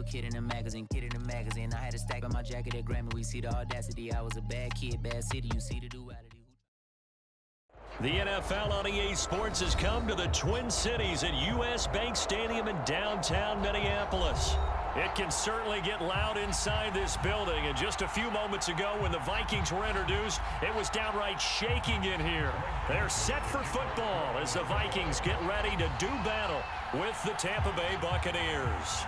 real kid in the magazine, I had a stack on my jacket at Grammy. We see the audacity. I was a bad kid, bad city. You see the duality. The NFL on EA Sports has come to the Twin Cities at U.S. Bank Stadium in downtown Minneapolis. It can certainly get loud inside this building, and just a few moments ago when the Vikings were introduced, it was downright shaking in here. They're set for football as the Vikings get ready to do battle with the Tampa Bay Buccaneers.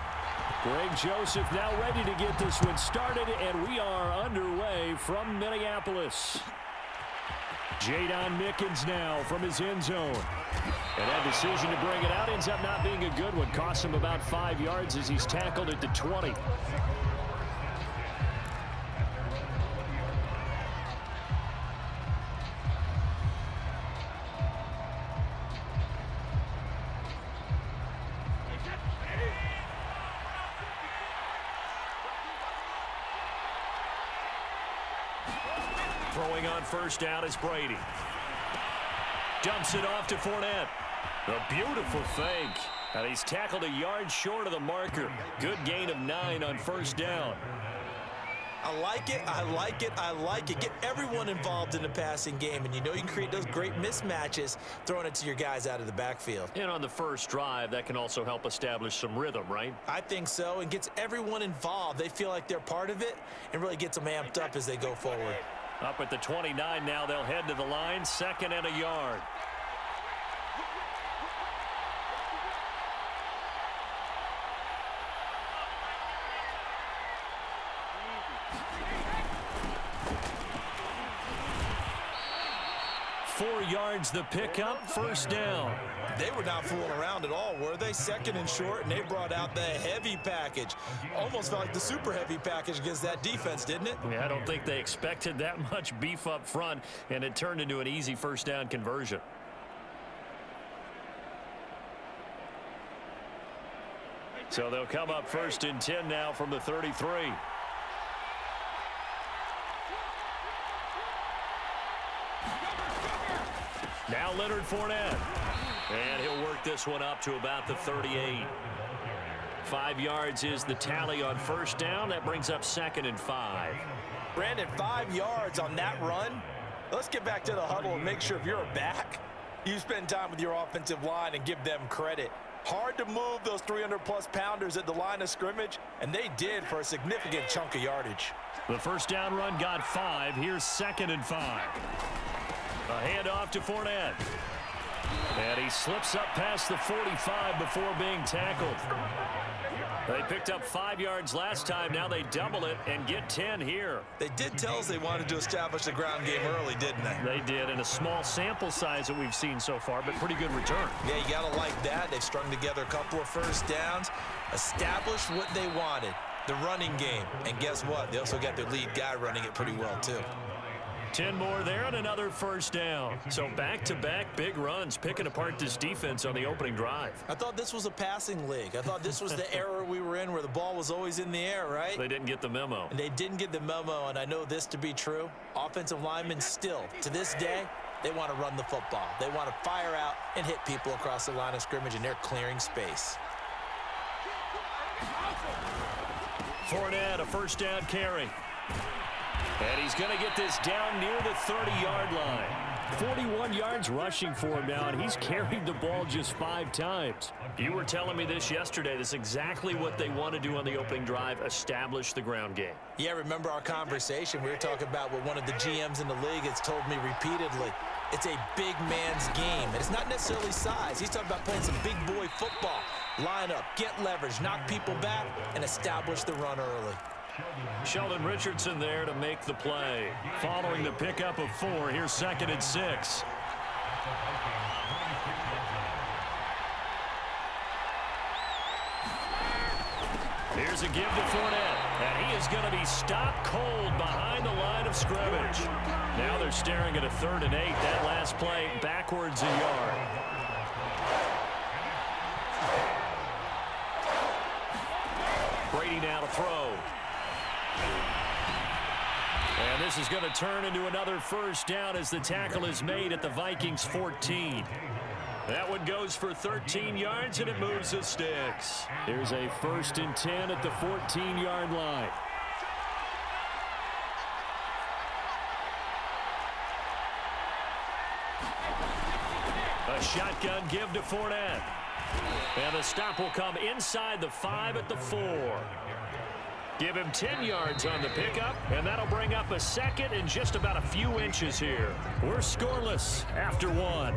Greg Joseph now ready to get this one started, and we are underway from Minneapolis. Jadon Mickens now from his end zone. And that decision to bring it out ends up not being a good one. Costs him about 5 yards as he's tackled at the 20. Throwing on first down is Brady. Dumps it off to Fournette. A beautiful fake. And he's tackled a yard short of the marker. Good gain of 9 on first down. I like it, I like it, I like it. Get everyone involved in the passing game, and you know you can create those great mismatches throwing it to your guys out of the backfield. And on the first drive, that can also help establish some rhythm, right? I think so, and gets everyone involved. They feel like they're part of it and really gets them amped up as they go forward. Up at the 29 now, they'll head to the line, 2nd and a yard. Yards the pickup, first down. They were not fooling around at all, were they? 2nd and short, and they brought out the heavy package. Almost felt like the super heavy package against that defense, didn't it? Yeah, I don't think they expected that much beef up front, and it turned into an easy first down conversion. So they'll come up 1st and 10 now from the 33. Now Leonard Fournette. And he'll work this one up to about the 38. 5 yards is the tally on first down. That brings up 2nd and 5. Brandon, 5 yards on that run. Let's get back to the huddle and make sure if you're a back, you spend time with your offensive line and give them credit. Hard to move those 300-plus pounders at the line of scrimmage, and they did for a significant chunk of yardage. The first down run got 5. Here's 2nd and 5. A handoff to Fournette. And he slips up past the 45 before being tackled. They picked up 5 yards last time. Now they double it and get 10 here. They did tell us they wanted to establish the ground game early, didn't they? They did, in a small sample size that we've seen so far, but pretty good return. Yeah, you got to like that. They've strung together a couple of first downs, established what they wanted, the running game. And guess what? They also got their lead guy running it pretty well, too. 10 more there and another first down. So back-to-back big runs, picking apart this defense on the opening drive. I thought this was a passing league. I thought this was the era we were in where the ball was always in the air, right? They didn't get the memo. And they didn't get the memo, and I know this to be true. Offensive linemen still, to this day, they want to run the football. They want to fire out and hit people across the line of scrimmage, and they're clearing space. Fournette, a first down carry. And he's going to get this down near the 30-yard line. 41 yards rushing for him now, and he's carried the ball just 5 times. You were telling me this yesterday. This is exactly what they want to do on the opening drive, establish the ground game. Yeah, remember our conversation. We were talking about what one of the GMs in the league has told me repeatedly. It's a big man's game, and it's not necessarily size. He's talking about playing some big boy football. Line up, get leverage, knock people back, and establish the run early. Sheldon Richardson there to make the play. Following the pickup of 4, here's 2nd and 6. Here's a give to Fournette, and he is going to be stopped cold behind the line of scrimmage. Now they're staring at a 3rd and 8. That last play backwards a yard. Brady now to throw. And this is going to turn into another first down as the tackle is made at the Vikings 14. That one goes for 13 yards, and it moves the sticks. Here's a 1st and 10 at the 14-yard line. A shotgun give to Fournette. And the stop will come inside the 5 at the 4. Give him 10 yards on the pickup, and that'll bring up a 2nd and just about a few inches here. We're scoreless after 1.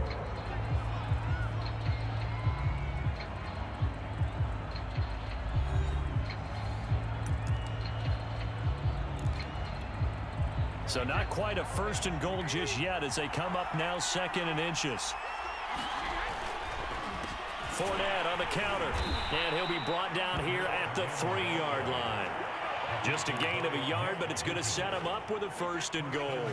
So not quite a 1st and goal just yet as they come up now 2nd and inches. Fournette on the counter, and he'll be brought down here at the 3-yard line. Just a gain of a yard, but it's going to set him up with a 1st and goal.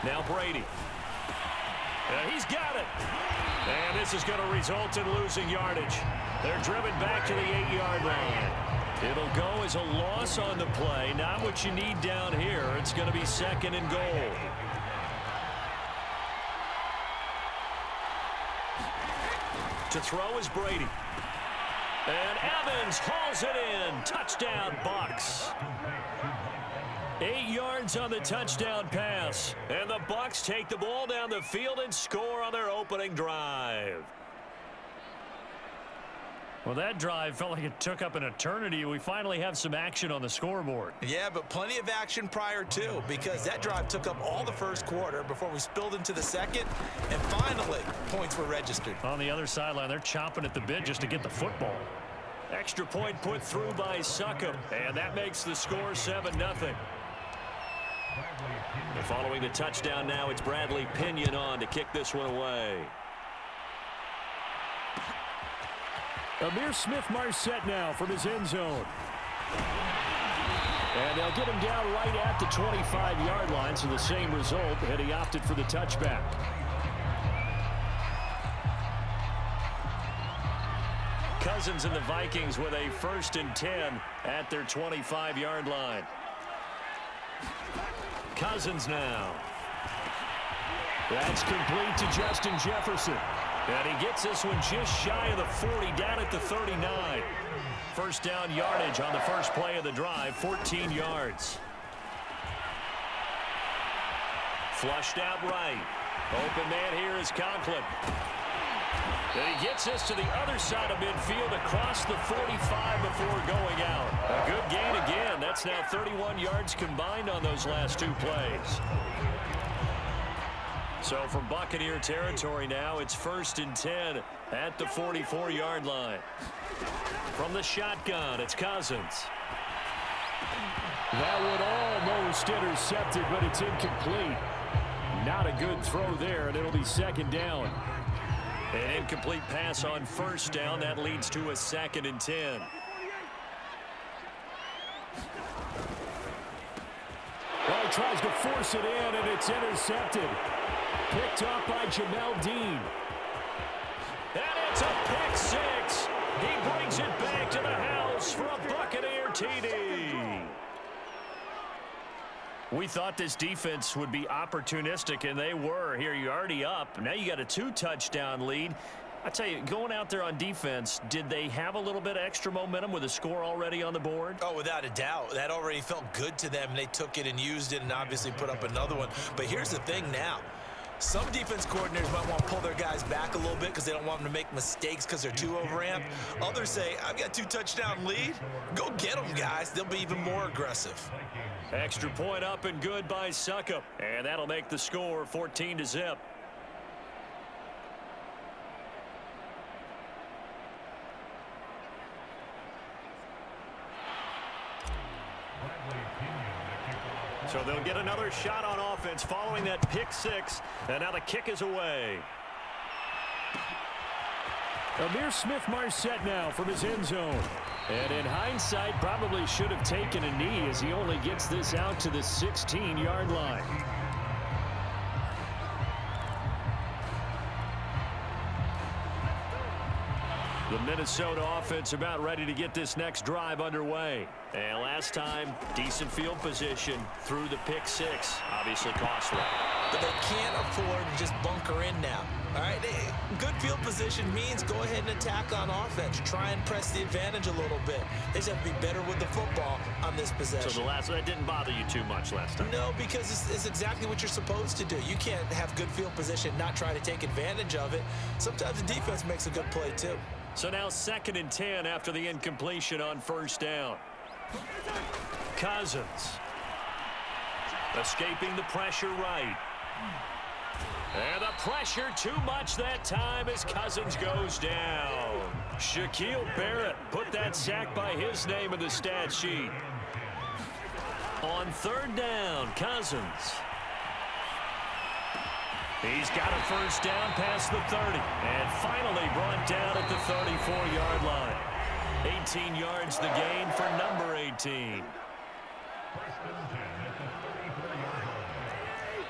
Now Brady. He's got it. And this is going to result in losing yardage. They're driven back to the 8-yard line. It'll go as a loss on the play. Not what you need down here. It's going to be 2nd and goal. To throw is Brady. And Evans hauls it in. Touchdown, Bucs. 8 yards on the touchdown pass. And the Bucs take the ball down the field and score on their opening drive. Well, that drive felt like it took up an eternity. We finally have some action on the scoreboard. Yeah, but plenty of action prior to, because that drive took up all the 1st quarter before we spilled into the 2nd, and finally, points were registered. On the other sideline, they're chomping at the bit just to get the football. Extra point put through by Succop, and that makes the score 7-0. Following the touchdown now, it's Bradley Pinion on to kick this one away. Amir Smith-Marset now from his end zone. And they'll get him down right at the 25-yard line, so the same result, and he opted for the touchback. Cousins and the Vikings with a 1st and 10 at their 25-yard line. Cousins now. That's complete to Justin Jefferson. And he gets this one just shy of the 40, down at the 39. 1st down yardage on the first play of the drive, 14 yards. Flushed out right. Open man here is Conklin. And he gets this to the other side of midfield across the 45 before going out. A good gain again. That's now 31 yards combined on those last 2 plays. So from Buccaneer territory now, it's 1st and 10 at the 44-yard line. From the shotgun, it's Cousins. That one almost intercepted, but it's incomplete. Not a good throw there, and it'll be 2nd down. An incomplete pass on 1st down. That leads to a 2nd and 10. Well, he tries to force it in, and it's intercepted. Picked up by Jamel Dean. And it's a pick 6. He brings it back to the house for a Buccaneer TD. We thought this defense would be opportunistic, and they were. Here, you're already up. Now you got a 2-touchdown lead. I tell you, going out there on defense, did they have a little bit of extra momentum with a score already on the board? Oh, without a doubt. That already felt good to them. They took it and used it and obviously put up another one. But here's the thing now. Some defense coordinators might want to pull their guys back a little bit because they don't want them to make mistakes because they're too overamped. Others say, I've got a 2-touchdown lead. Go get them, guys. They'll be even more aggressive. Extra point up and good by Succop. And that'll make the score 14-0. So they'll get another shot on offense following that pick 6. And now the kick is away. Amir Smith-Marset now from his end zone. And in hindsight, probably should have taken a knee as he only gets this out to the 16-yard line. The Minnesota offense about ready to get this next drive underway. And last time, decent field position through the pick six. Obviously costly. But they can't afford to just bunker in now. All right, good field position means go ahead and attack on offense. Try and press the advantage a little bit. They just have to be better with the football on this possession. So that didn't bother you too much last time? No, because it's exactly what you're supposed to do. You can't have good field position, not try to take advantage of it. Sometimes the defense makes a good play too. So now 2nd and 10 after the incompletion on 1st down. Cousins. Escaping the pressure right. And the pressure too much that time as Cousins goes down. Shaquille Barrett put that sack by his name in the stat sheet. On 3rd down, Cousins. He's got a 1st down past the 30. And finally brought down at the 34-yard line. 18 yards the gain for number 18.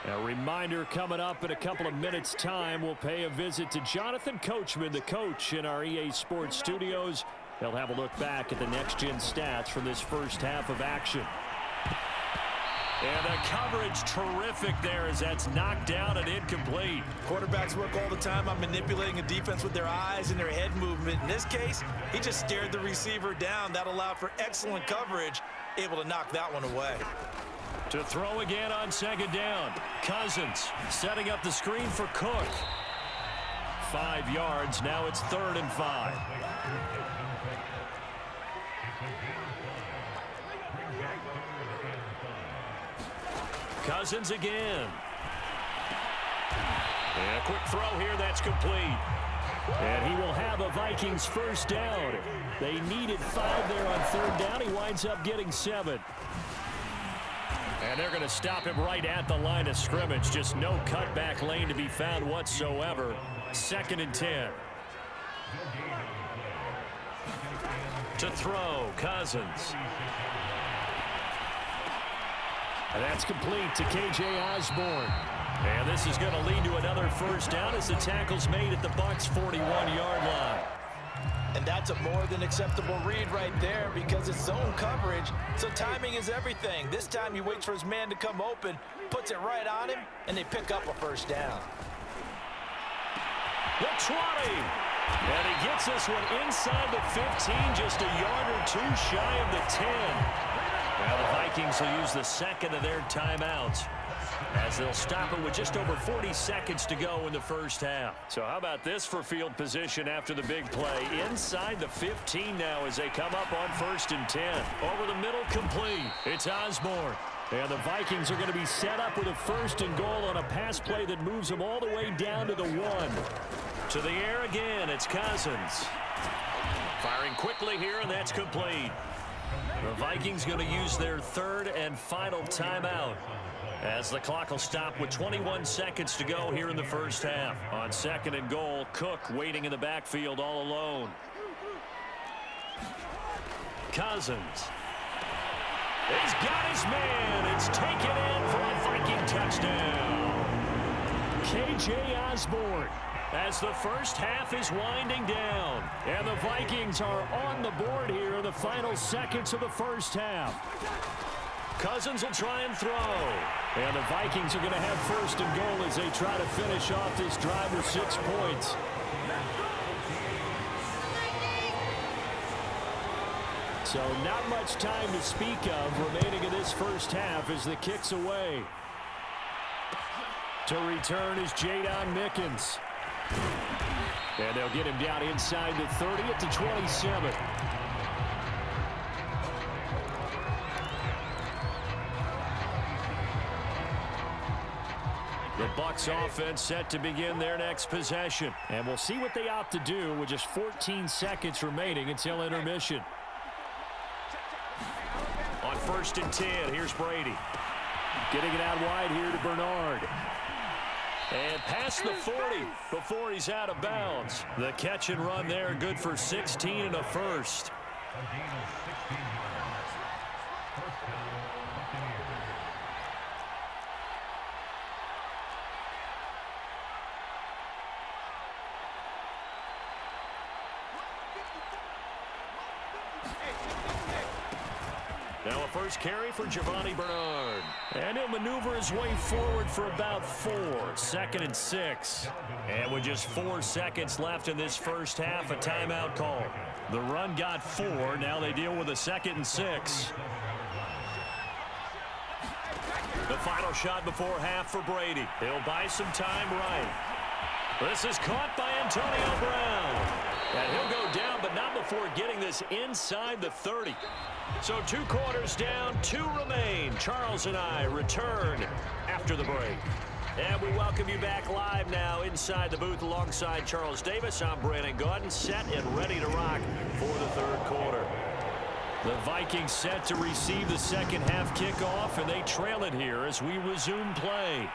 A reminder coming up in a couple of minutes' time. We'll pay a visit to Jonathan Coachman, the coach in our EA Sports studios. They'll have a look back at the next-gen stats from this first half of action. And the coverage terrific there as that's knocked down and incomplete. Quarterbacks work all the time on manipulating a defense with their eyes and their head movement. In this case, he just stared the receiver down. That allowed for excellent coverage, able to knock that one away. To throw again on 2nd down. Cousins setting up the screen for Cook. 5 yards. Now it's 3rd and 5. Cousins again. And a quick throw here. That's complete. And he will have a Vikings 1st down. They needed 5 there on 3rd down. He winds up getting 7. And they're going to stop him right at the line of scrimmage. Just no cutback lane to be found whatsoever. 2nd and 10. To throw, Cousins. And that's complete to K.J. Osborne. And this is going to lead to another 1st down as the tackle's made at the Bucs' 41-yard line. And that's a more than acceptable read right there because it's zone coverage, so timing is everything. This time he waits for his man to come open, puts it right on him, and they pick up a 1st down. The 20. And he gets this one inside the 15, just a yard or two shy of the 10. Now the Vikings will use the 2nd of their timeouts as they'll stop it with just over 40 seconds to go in the 1st half. So how about this for field position after the big play? Inside the 15 now as they come up on 1st and 10. Over the middle, complete. It's Osborne. And the Vikings are going to be set up with a 1st and goal on a pass play that moves them all the way down to the 1. To the air again, it's Cousins. Firing quickly here, and that's complete. The Vikings going to use their 3rd and final timeout as the clock will stop with 21 seconds to go here in the 1st half. On 2nd and goal, Cook waiting in the backfield all alone. Cousins. He's got his man. It's taken in for a Viking touchdown. K.J. Osborne as the 1st half is winding down. And the Vikings are on the board here in the final seconds of the 1st half. Cousins will try and throw. And the Vikings are going to have 1st and goal as they try to finish off this drive with 6 points. So not much time to speak of remaining in this 1st half as the kick's away. To return is Jadon Mickens. And they'll get him down inside the 30 at the 27. The Bucs offense set to begin their next possession. And we'll see what they opt to do with just 14 seconds remaining until intermission. On 1st and 10, here's Brady. Getting it out wide here to Bernard. And past the 40 before he's out of bounds. The catch and run there, good for 16 and a 1st. Now a first carry for Giovanni Bernard. And he'll maneuver his way forward for about 4. 2nd and 6. And with just 4 seconds left in this first half, a timeout call. The run got 4. Now they deal with a 2nd and 6. The final shot before half for Brady. He'll buy some time right. This is caught by Antonio Brown. And he'll go down, but not before getting this inside the 30. So 2 quarters down, 2 remain. Charles and I return after the break. And we welcome you back live now inside the booth alongside Charles Davis. I'm Brandon Gaudin, set and ready to rock for the 3rd quarter. The Vikings set to receive the second half kickoff, and they trail it here as we resume play.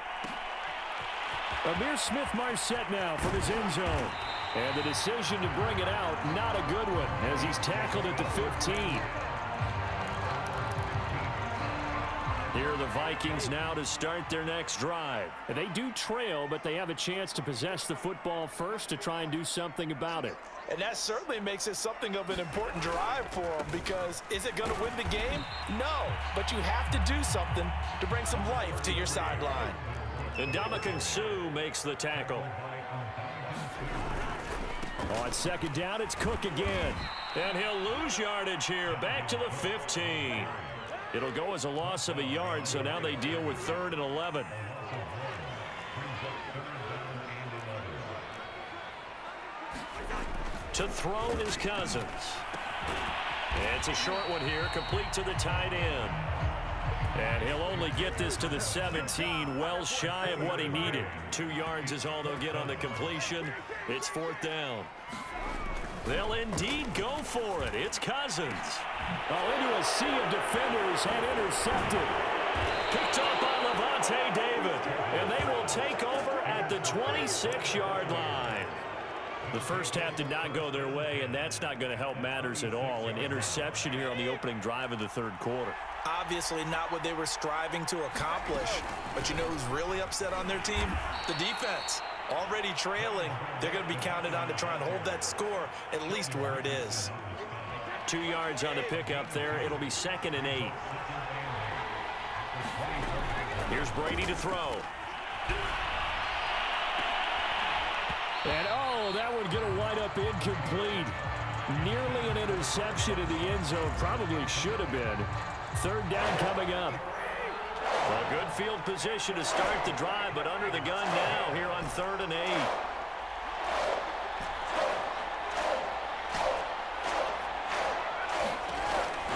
Amir Smith-Marset now from his end zone. And the decision to bring it out, not a good one, as he's tackled at the 15. Here are the Vikings now to start their next drive. And they do trail, but they have a chance to possess the football first to try and do something about it. And that certainly makes it something of an important drive for them, because is it going to win the game? No, but you have to do something to bring some life to your sideline. And Ndamukong Suh makes the tackle. On 2nd down, it's Cook again. And he'll lose yardage here, back to the 15. It'll go as a loss of a yard, so now they deal with 3rd and 11. To throw is Cousins. And it's a short one here, complete to the tight end. And he'll only get this to the 17, well shy of what he needed. 2 yards is all they'll get on the completion. It's 4th down. They'll indeed go for it. It's Cousins. Oh, into a sea of defenders and intercepted. Picked up by Levante David. And they will take over at the 26-yard line. The first half did not go their way, and that's not going to help matters at all. An interception here on the opening drive of the 3rd quarter. Obviously not what they were striving to accomplish. But you know who's really upset on their team? The defense. Already trailing, they're going to be counted on to try and hold that score at least where it is. 2 yards on the pickup there. It'll be 2nd and 8. Here's Brady to throw. And, oh, that one going to wind up incomplete. Nearly an interception in the end zone. Probably should have been. 3rd down coming up. Well, good field position to start the drive, but under the gun now here on 3rd and 8.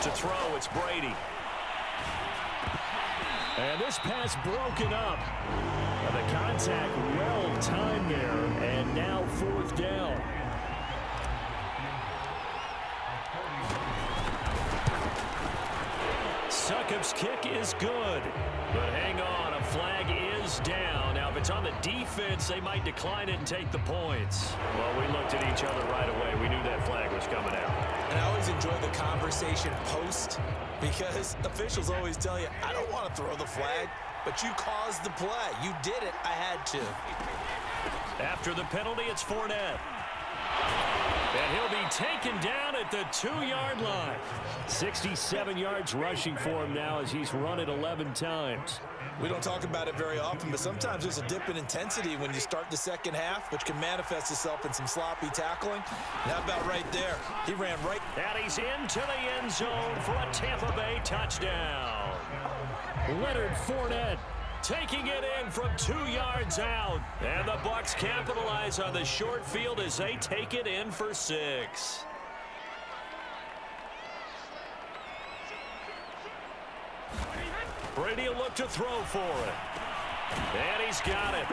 To throw, it's Brady. And this pass broken up. And the contact well timed there, and now 4th down. Succop's kick is good. But hang on, a flag is down. Now, if it's on the defense, they might decline it and take the points. Well, we looked at each other right away. We knew that flag was coming out. And I always enjoy the conversation post, because officials always tell you, I don't want to throw the flag, but you caused the play. You did it. I had to. After the penalty, it's Fournette. And he'll be taken down at the 2-yard line. 67 yards rushing for him now as he's run it 11 times. We don't talk about it very often, but sometimes there's a dip in intensity when you start the second half, which can manifest itself in some sloppy tackling. And how about right there? He ran right. And he's into the end zone for a Tampa Bay touchdown. Leonard Fournette taking it in from 2 yards out. And the Bucs capitalize on the short field as they take it in for 6. Brady will look to throw for it. And he's got it.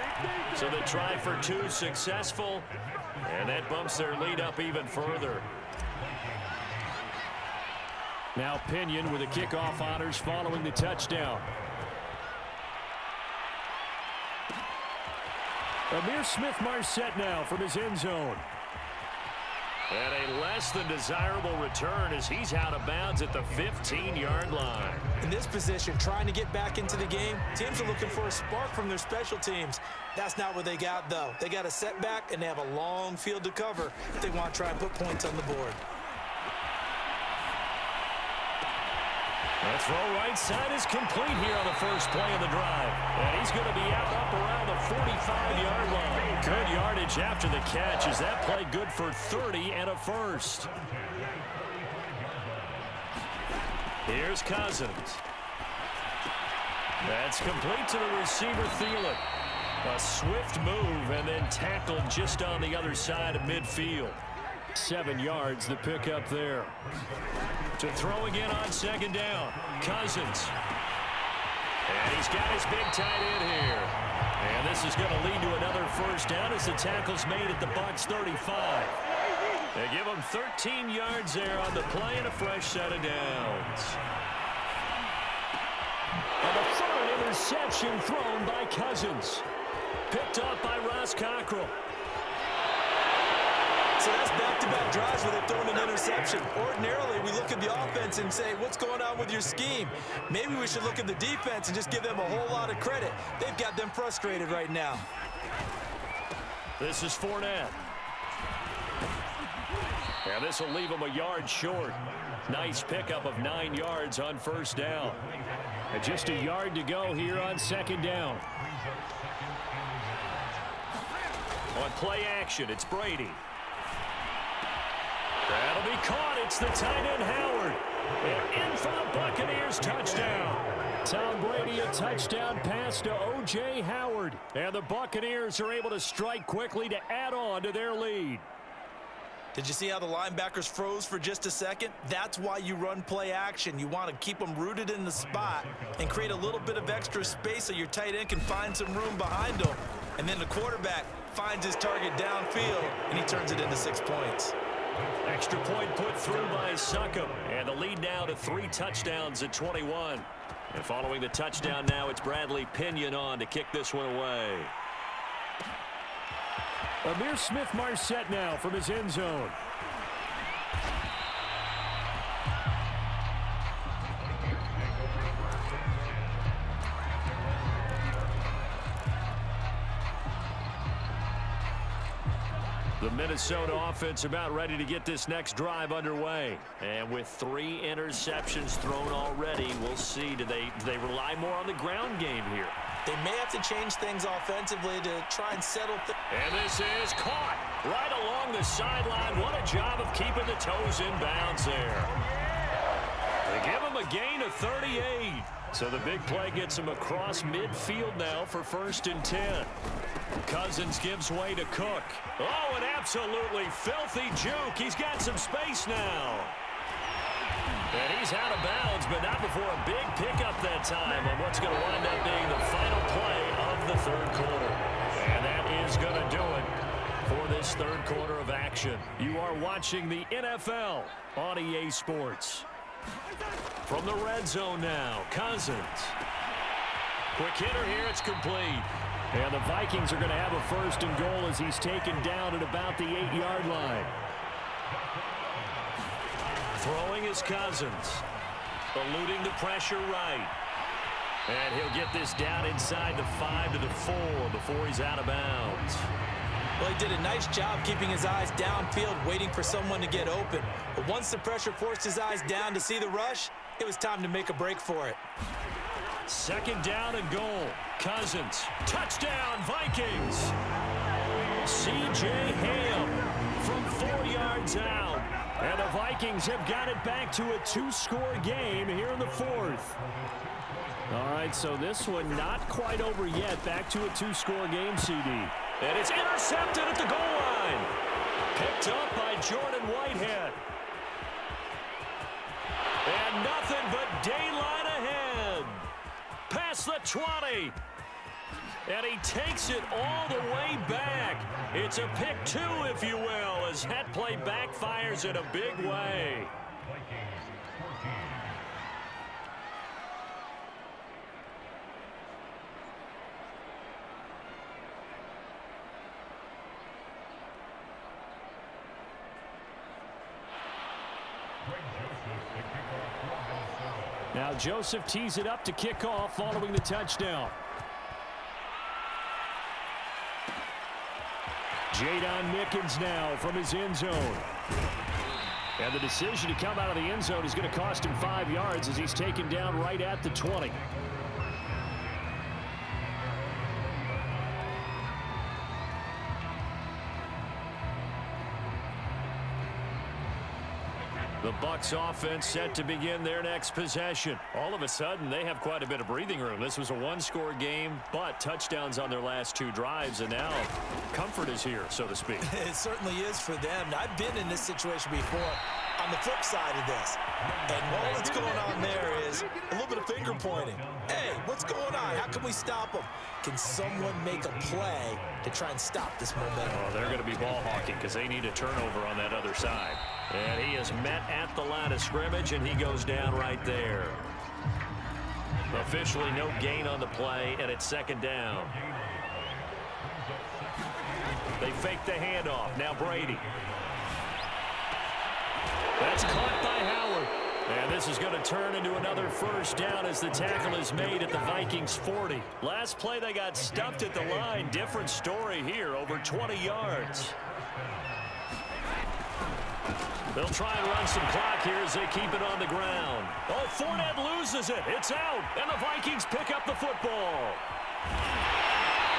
So the try for 2 successful. And that bumps their lead up even further. Now Pinion with the kickoff honors following the touchdown. Amir Smith-Marset now from his end zone. And a less than desirable return as he's out of bounds at the 15-yard line. In this position, trying to get back into the game, teams are looking for a spark from their special teams. That's not what they got, though. They got a setback, and they have a long field to cover if they want to try and put points on the board. The throw right side is complete here on the first play of the drive. And he's going to be out up around the 45-yard line. Good yardage after the catch. Is that play good for 30 and a first? Here's Cousins. That's complete to the receiver, Thielen. A swift move and then tackled just on the other side of midfield. 7 yards the pickup there. To throw again on second down. Cousins. And he's got his big tight end here. And this is going to lead to another first down as the tackle's made at the Bucs 35. They give him 13 yards there on the play and a fresh set of downs. And the third interception thrown by Cousins. Picked up by Ross Cockrell. So that's back-to-back drives where they've thrown an interception. Ordinarily, we look at the offense and say, what's going on with your scheme? Maybe we should look at the defense and just give them a whole lot of credit. They've got them frustrated right now. This is Fournette. And this will leave him a yard short. Nice pickup of 9 yards on first down. And just a yard to go here on second down. On play action, it's Brady. That'll be caught. It's the tight end, Howard. And in for the Buccaneers, touchdown. Tom Brady, a touchdown pass to O.J. Howard. And the Buccaneers are able to strike quickly to add on to their lead. Did you see how the linebackers froze for just a second? That's why you run play action. You want to keep them rooted in the spot and create a little bit of extra space so your tight end can find some room behind him. And then the quarterback finds his target downfield, and he turns it into 6 points. Extra point put through by Succop. And the lead now to 3 touchdowns at 21. And following the touchdown now, it's Bradley Pinion on to kick this one away. Amir Smith-Marset now from his end zone. The Minnesota offense about ready to get this next drive underway. And with 3 interceptions thrown already, we'll see. Do they rely more on the ground game here? They may have to change things offensively to try and settle things. And this is caught right along the sideline. What a job of keeping the toes in bounds there. They give him a gain of 38. So the big play gets him across midfield now for 1st and 10. Cousins gives way to Cook. Oh, an absolutely filthy juke. He's got some space now. And he's out of bounds, but not before a big pickup that time on what's going to wind up being the final play of the 3rd quarter. And that is going to do it for this 3rd quarter of action. You are watching the NFL on EA Sports. From the red zone now, Cousins. Quick hitter here, it's complete. And the Vikings are going to have a 1st and goal as he's taken down at about the 8-yard line. Throwing is Cousins. Eluding the pressure right. And he'll get this down inside the 5 to the 4 before he's out of bounds. Well, he did a nice job keeping his eyes downfield, waiting for someone to get open. But once the pressure forced his eyes down to see the rush, it was time to make a break for it. 2nd down and goal. Cousins. Touchdown, Vikings. C.J. Ham from 4 yards out. And the Vikings have got it back to a 2-score game here in the 4th. All right, so this one not quite over yet. Back to a 2-score game, CD. And it's intercepted at the goal line. Picked up by Jordan Whitehead. And nothing but daylight ahead. Past the 20. And he takes it all the way back. It's a pick 2, if you will, as that play backfires in a big way. Now Joseph tees it up to kick off following the touchdown. Jadon Mickens now from his end zone. And the decision to come out of the end zone is going to cost him 5 yards as he's taken down right at the 20. The Bucs offense set to begin their next possession. All of a sudden, they have quite a bit of breathing room. This was a one-score game, but touchdowns on their last 2 drives, and now comfort is here, so to speak. It certainly is for them. I've been in this situation before on the flip side of this. And all that's going on there is a little bit of finger pointing. Hey, what's going on? How can we stop them? Can someone make a play to try and stop this momentum? Oh, they're going to be ball hawking because they need a turnover on that other side. And he is met at the line of scrimmage, and he goes down right there. Officially no gain on the play, and it's second down. They fake the handoff. Now Brady. That's caught by Howard. And this is going to turn into another first down as the tackle is made at the Vikings 40. Last play they got stuffed at the line. Different story here, over 20 yards. They'll try and run some clock here as they keep it on the ground. Oh, Fournette loses it. It's out, and the Vikings pick up the football.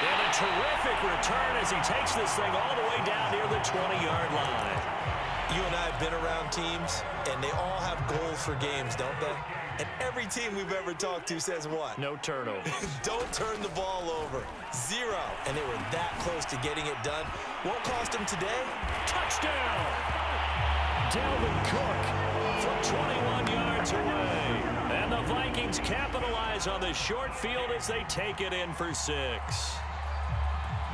And a terrific return as he takes this thing all the way down near the 20-yard line. You and I have been around teams, and they all have goals for games, don't they? And every team we've ever talked to says what? No turnover. Don't turn the ball over. 0. And they were that close to getting it done. Won't cost them today. Touchdown! Dalvin Cook from 21 yards away. And the Vikings capitalize on the short field as they take it in for 6.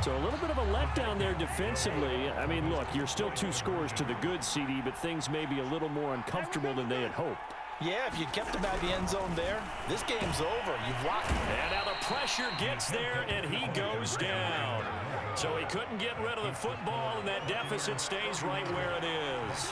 So a little bit of a letdown there defensively. I mean, look, you're still 2 scores to the good, CD, but things may be a little more uncomfortable than they had hoped. Yeah, if you'd kept him out of the end zone there, this game's over. You've locked him. And now the pressure gets there, and he goes down. So he couldn't get rid of the football, and that deficit stays right where it is.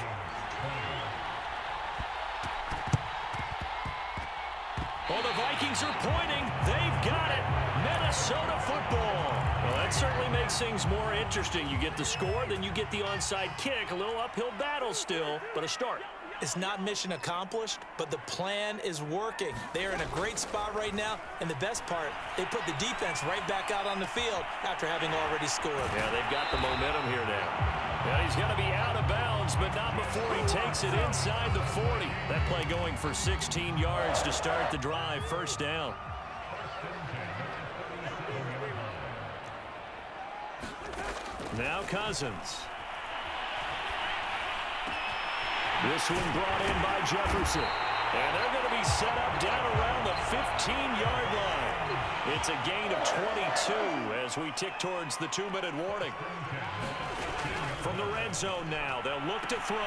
Well, the Vikings are pointing. They've got it. Minnesota football. Well, that certainly makes things more interesting. You get the score, then you get the onside kick. A little uphill battle still, but a start. It's not mission accomplished, but the plan is working. They are in a great spot right now, and the best part, they put the defense right back out on the field after having already scored. Yeah, they've got the momentum here now. Yeah, he's got to be out of bounds, but not before he takes it inside the 40. That play going for 16 yards to start the drive. First down. Now Cousins. This one brought in by Jefferson. And they're going to be set up down around the 15-yard line. It's a gain of 22 as we tick towards the 2-minute warning. From the red zone now, they'll look to throw.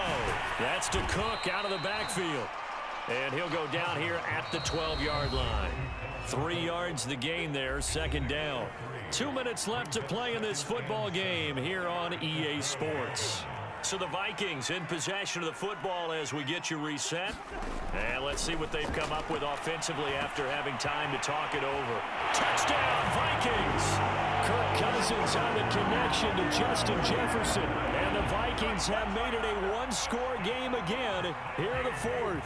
That's to Cook out of the backfield. And he'll go down here at the 12-yard line. 3 yards the gain there, second down. 2 minutes left to play in this football game here on EA Sports. So the Vikings in possession of the football as we get you reset. And let's see what they've come up with offensively after having time to talk it over. Touchdown, Vikings! Kirk Cousins on the connection to Justin Jefferson. And the Vikings have made it a one-score game again here in the 4th.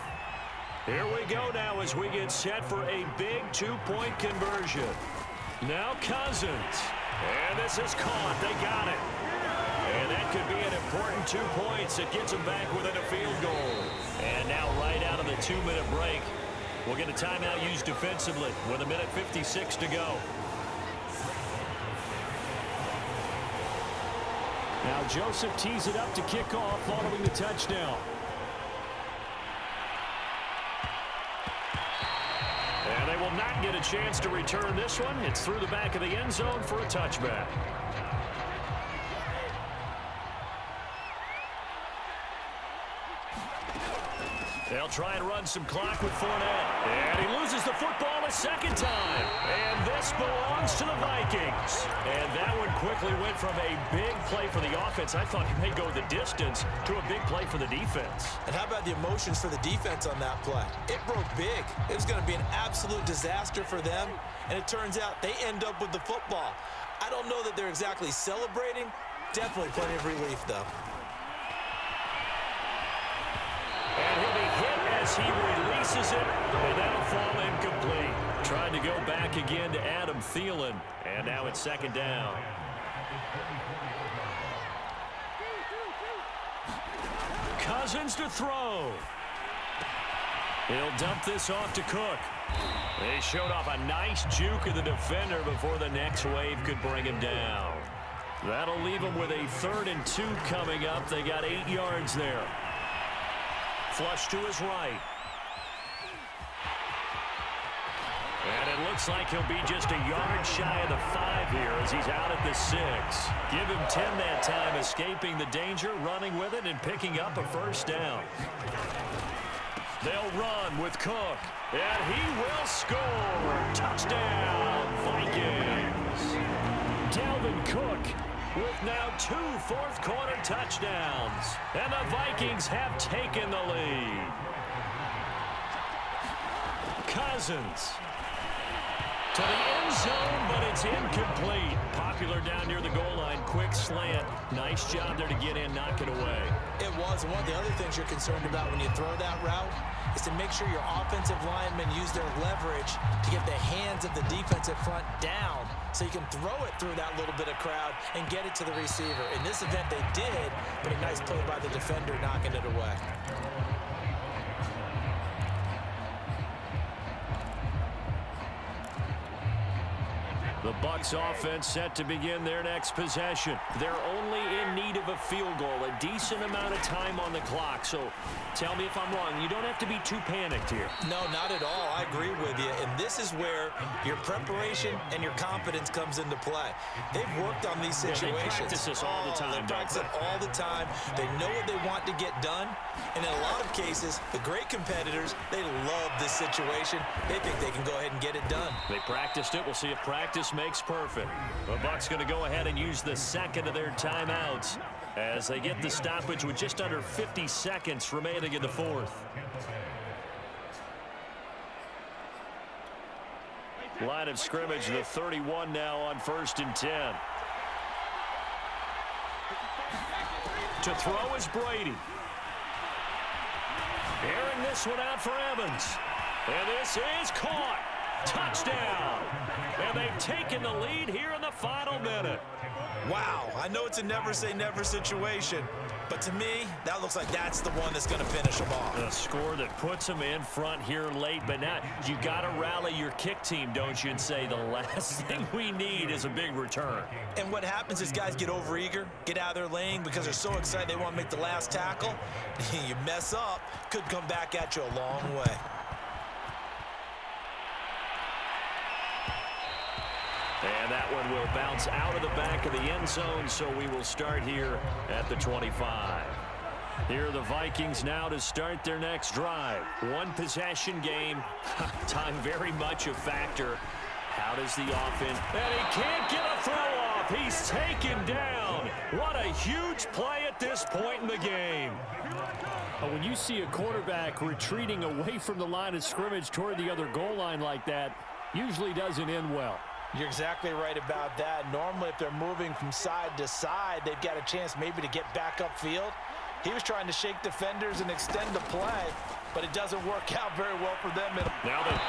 Here we go now as we get set for a big 2-point conversion. Now Cousins. And this is caught. They got it. And that could be an important 2 points. It gets them back within a field goal. And now right out of the 2-minute break, we'll get a timeout used defensively with 1:56 to go. Now Joseph tees it up to kick off following the touchdown. And they will not get a chance to return this one. It's through the back of the end zone for a touchback. They'll try and run some clock with Fournette. And he loses the football a second time. And this belongs to the Vikings. And that one quickly went from a big play for the offense. I thought he may go the distance to a big play for the defense. And how about the emotions for the defense on that play? It broke big. It was going to be an absolute disaster for them. And it turns out they end up with the football. I don't know that they're exactly celebrating. Definitely plenty of relief, though. as he releases it, and that'll fall incomplete. Trying to go back again to Adam Thielen, and now it's second down. Cousins to throw. He'll dump this off to Cook. They showed off a nice juke of the defender before the next wave could bring him down. That'll leave them with a 3rd and 2 coming up. They got 8 yards there. Flush to his right. And it looks like he'll be just a yard shy of the 5 here as he's out at the 6. Give him 10 that time, escaping the danger, running with it, and picking up a first down. They'll run with Cook, and he will score. Touchdown, Vikings. Dalvin Cook with now 2 fourth-quarter touchdowns. And the Vikings have taken the lead. Cousins to the end zone, but it's incomplete. Popular down near the goal line. Quick slant. Nice job there to get in, knock it away. It was. And one of the other things you're concerned about when you throw that route is to make sure your offensive linemen use their leverage to get the hands of the defensive front down so you can throw it through that little bit of crowd and get it to the receiver. In this event, they did, but a nice play by the defender knocking it away. The Bucs offense set to begin their next possession. They're only in need of a field goal, a decent amount of time on the clock. So tell me if I'm wrong. You don't have to be too panicked here. No, not at all. I agree with you. And this is where your preparation and your confidence comes into play. They've worked on these situations. Yeah, they practice this all the time. They practice it all the time. They know what they want to get done. And in a lot of cases, the great competitors, they love this situation. They think they can go ahead and get it done. They practiced it. We'll see if practice makes perfect. The Bucs going to go ahead and use the second of their timeouts as they get the stoppage with just under 50 seconds remaining in the fourth. Line of scrimmage, the 31 now on 1st and 10. To throw is Brady. Airing this one out for Evans. And this is caught. Touchdown. And they've taken the lead here in the final minute. Wow, I know it's a never-say-never situation, but to me, that looks like that's the one that's going to finish them off. A score that puts them in front here late, but now you got to rally your kick team, don't you, and say the last thing we need is a big return. And what happens is guys get overeager, get out of their lane because they're so excited they want to make the last tackle. You mess up, could come back at you a long way. And that one will bounce out of the back of the end zone, so we will start here at the 25. Here are the Vikings now to start their next drive. One possession game. Time very much a factor. How does the offense... And he can't get a throw off. He's taken down. What a huge play at this point in the game. When you see a quarterback retreating away from the line of scrimmage toward the other goal line like that, usually doesn't end well. You're exactly right about that. Normally, if they're moving from side to side, they've got a chance maybe to get back upfield. He was trying to shake defenders and extend the play, but it doesn't work out very well for them. Now that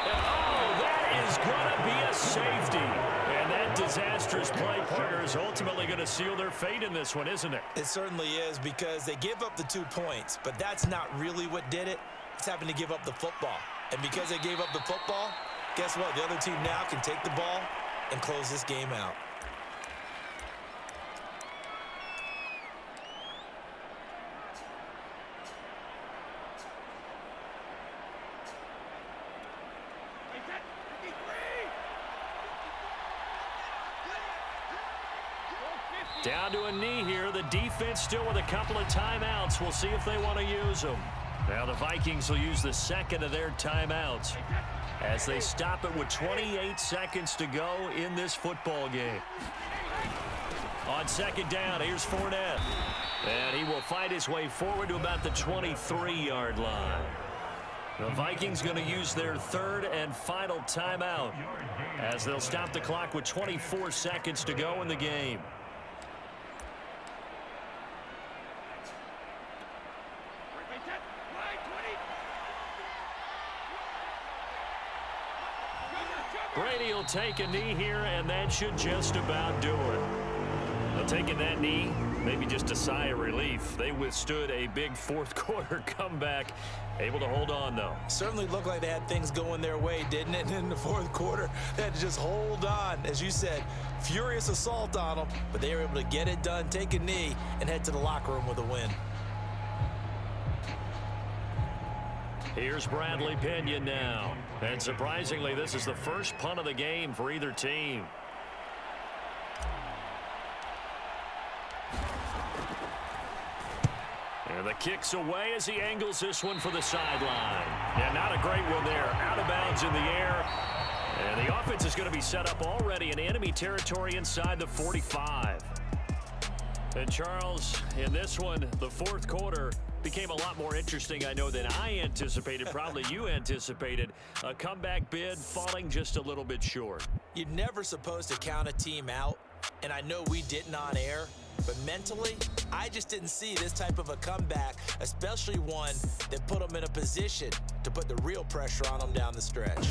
is going to be a safety. And that disastrous play partner is ultimately going to seal their fate in this one, isn't it? It certainly is, because they give up the 2 points, but that's not really what did it. It's having to give up the football. And because they gave up the football, guess what? The other team now can take the ball and close this game out. Down to a knee here. The defense still with a couple of timeouts. We'll see if they want to use them. Now the Vikings will use the second of their timeouts as they stop it with 28 seconds to go in this football game. On second down, here's Fournette. And he will fight his way forward to about the 23-yard line. The Vikings going to use their third and final timeout as they'll stop the clock with 24 seconds to go in the game. Brady will take a knee here, and that should just about do it. Well, taking that knee, maybe just a sigh of relief. They withstood a big fourth-quarter comeback. Able to hold on, though. Certainly looked like they had things going their way, didn't it? In the fourth quarter, they had to just hold on. As you said, furious assault on them, but they were able to get it done, take a knee, and head to the locker room with a win. Here's Bradley Pinion now. And surprisingly, this is the first punt of the game for either team. And the kick's away as he angles this one for the sideline. Yeah, not a great one there. Out of bounds in the air. And the offense is going to be set up already in enemy territory inside the 45. And Charles, in this one, the fourth quarter became a lot more interesting, I know, than I anticipated. Probably you anticipated. A comeback bid falling just a little bit short. You're never supposed to count a team out, and I know we didn't on air, but mentally, I just didn't see this type of a comeback, especially one that put them in a position to put the real pressure on them down the stretch.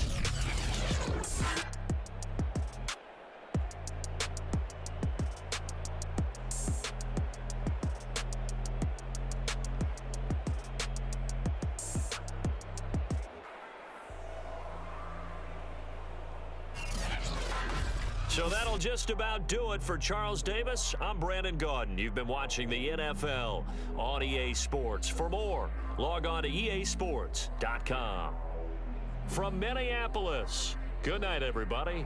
So that'll just about do it for Charles Davis. I'm Brandon Gaudin. You've been watching the NFL on EA Sports. For more, log on to easports.com. From Minneapolis, good night, everybody.